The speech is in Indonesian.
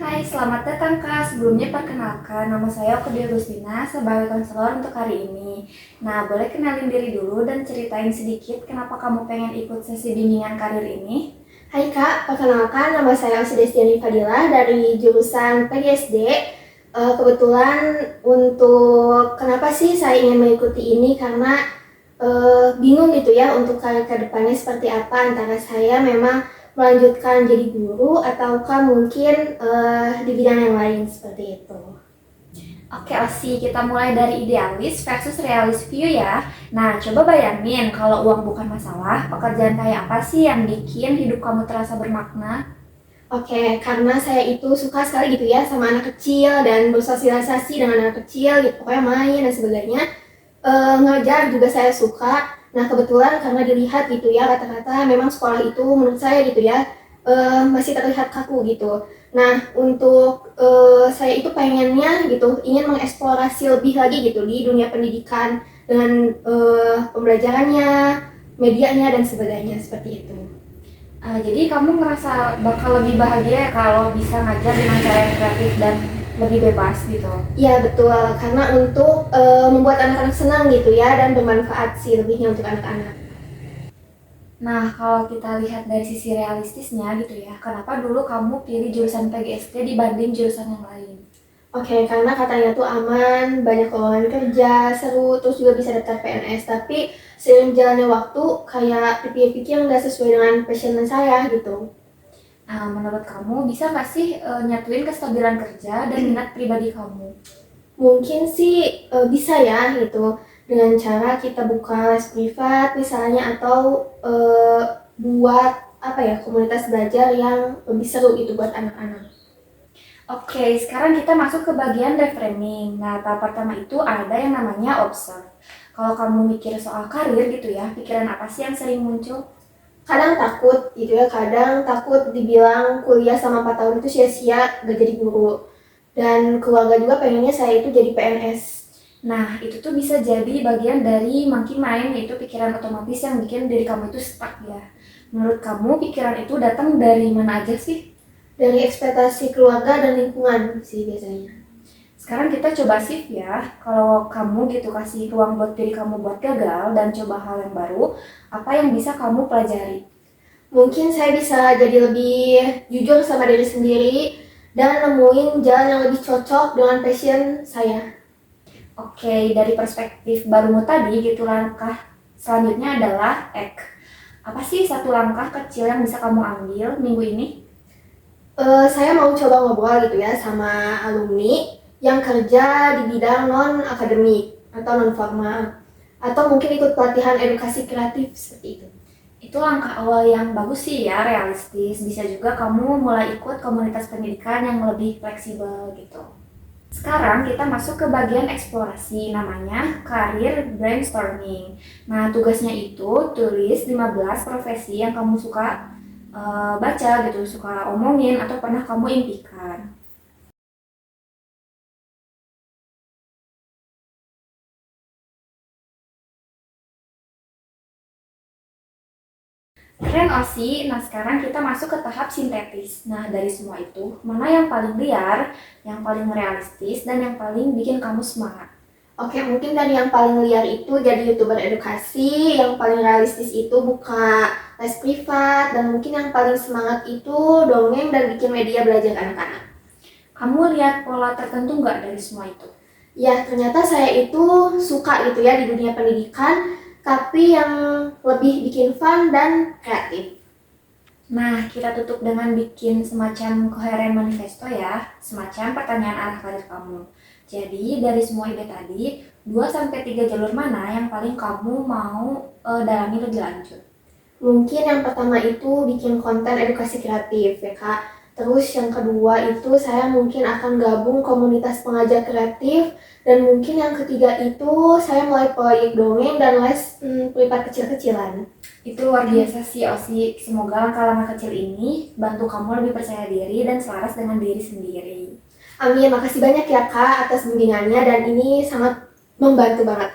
Hai, selamat datang Kak. Sebelumnya perkenalkan, nama saya Okedia Agustina sebagai konselor untuk hari ini. Nah, boleh kenalin diri dulu dan ceritain sedikit kenapa kamu pengen ikut sesi bimbingan karir ini? Hai Kak, perkenalkan nama saya Osi Destiani Fadila dari jurusan PGSD. Kebetulan untuk kenapa sih saya ingin mengikuti ini karena bingung gitu ya untuk karir ke depannya seperti apa, antara saya memang melanjutkan jadi guru ataukah mungkin di bidang yang lain seperti itu. Oke, Osi, kita mulai dari idealis versus realis view ya. Nah, coba bayangin kalau uang bukan masalah, pekerjaan kayak apa sih yang bikin hidup kamu terasa bermakna? Oke, karena saya itu suka sekali gitu ya sama anak kecil dan bersosialisasi dengan anak kecil gitu, pokoknya main dan sebagainya. Ngajar juga saya suka. Nah kebetulan karena dilihat gitu ya kata-kata memang sekolah itu menurut saya gitu ya masih terlihat kaku gitu. Nah untuk saya itu pengennya gitu ingin mengeksplorasi lebih lagi gitu di dunia pendidikan dengan pembelajarannya, medianya dan sebagainya seperti itu. Jadi kamu ngerasa bakal lebih bahagia ya kalau bisa ngajar dengan cara yang kreatif dan lebih bebas gitu. Iya betul, karena untuk membuat anak-anak senang gitu ya dan bermanfaat sih lebihnya untuk anak-anak. Nah, kalau kita lihat dari sisi realistisnya gitu ya, kenapa dulu kamu pilih jurusan PGSD dibanding jurusan yang lain? Oke, karena katanya tuh aman, banyak lowongan kerja, seru, terus juga bisa daftar PNS. Tapi seiring jalannya waktu, kayak pikir-pikir nggak sesuai dengan passion saya gitu. Nah, menurut kamu bisa nggak sih nyatuin kestabilan kerja dan minat pribadi kamu? Mungkin sih bisa ya gitu, dengan cara kita buka les privat misalnya atau buat apa ya komunitas belajar yang lebih seru gitu buat anak-anak. Oke, sekarang kita masuk ke bagian reframing. Nah, tahap pertama itu ada yang namanya observe. Kalau kamu mikir soal karir gitu ya, pikiran apa sih yang sering muncul? Kadang takut gitu ya, kadang takut dibilang kuliah sama 4 tahun itu sia-sia gak jadi guru. Dan keluarga juga pengennya saya itu jadi PNS. Nah, itu tuh bisa jadi bagian dari monkey mind, yaitu pikiran otomatis yang bikin diri kamu itu stuck ya. Menurut kamu, pikiran itu datang dari mana aja sih? Dari ekspektasi keluarga dan lingkungan sih biasanya. Sekarang kita coba shift ya. Kalau kamu gitu kasih ruang buat diri kamu buat gagal dan coba hal yang baru, apa yang bisa kamu pelajari? Mungkin saya bisa jadi lebih jujur sama diri sendiri dan nemuin jalan yang lebih cocok dengan passion saya. Oke, dari perspektif barumu tadi gitu langkah selanjutnya adalah act. Apa sih satu langkah kecil yang bisa kamu ambil minggu ini? Saya mau coba ngobrol gitu ya sama alumni yang kerja di bidang non akademik atau non formal, atau mungkin ikut pelatihan edukasi kreatif seperti itu. Itu langkah awal yang bagus sih ya, realistis. Bisa juga kamu mulai ikut komunitas pendidikan yang lebih fleksibel gitu. Sekarang kita masuk ke bagian eksplorasi, namanya karir brainstorming. Nah, tugasnya itu tulis 15 profesi yang kamu suka baca gitu, suka omongin atau pernah kamu impikan. Keren Osi. Nah, sekarang kita masuk ke tahap sintetis. Nah, dari semua itu, mana yang paling liar, yang paling realistis, dan yang paling bikin kamu semangat? Oke, mungkin dari yang paling liar itu jadi YouTuber edukasi, yang paling realistis itu buka les privat, dan mungkin yang paling semangat itu dongeng dan bikin media belajar anak-anak. Kamu lihat pola tertentu nggak dari semua itu? Ya, ternyata saya itu suka gitu ya di dunia pendidikan, tapi yang lebih bikin fun dan kreatif. Nah, kita tutup dengan bikin semacam koheren manifesto ya, semacam pertanyaan arah karir kamu. Jadi, dari semua ide tadi, 2 sampai 3 jalur mana yang paling kamu mau dalami lebih lanjut? Mungkin yang pertama itu bikin konten edukasi kreatif ya Kak. Terus yang kedua itu saya mungkin akan gabung komunitas pengajar kreatif. Dan mungkin yang ketiga itu saya mulai proyek dongeng dan les privat kecil-kecilan. Itu luar biasa sih, Osi. Semoga langkah-langkah kecil ini bantu kamu lebih percaya diri dan selaras dengan diri sendiri. Amin, makasih banyak ya Kak atas bimbingannya dan ini sangat membantu banget.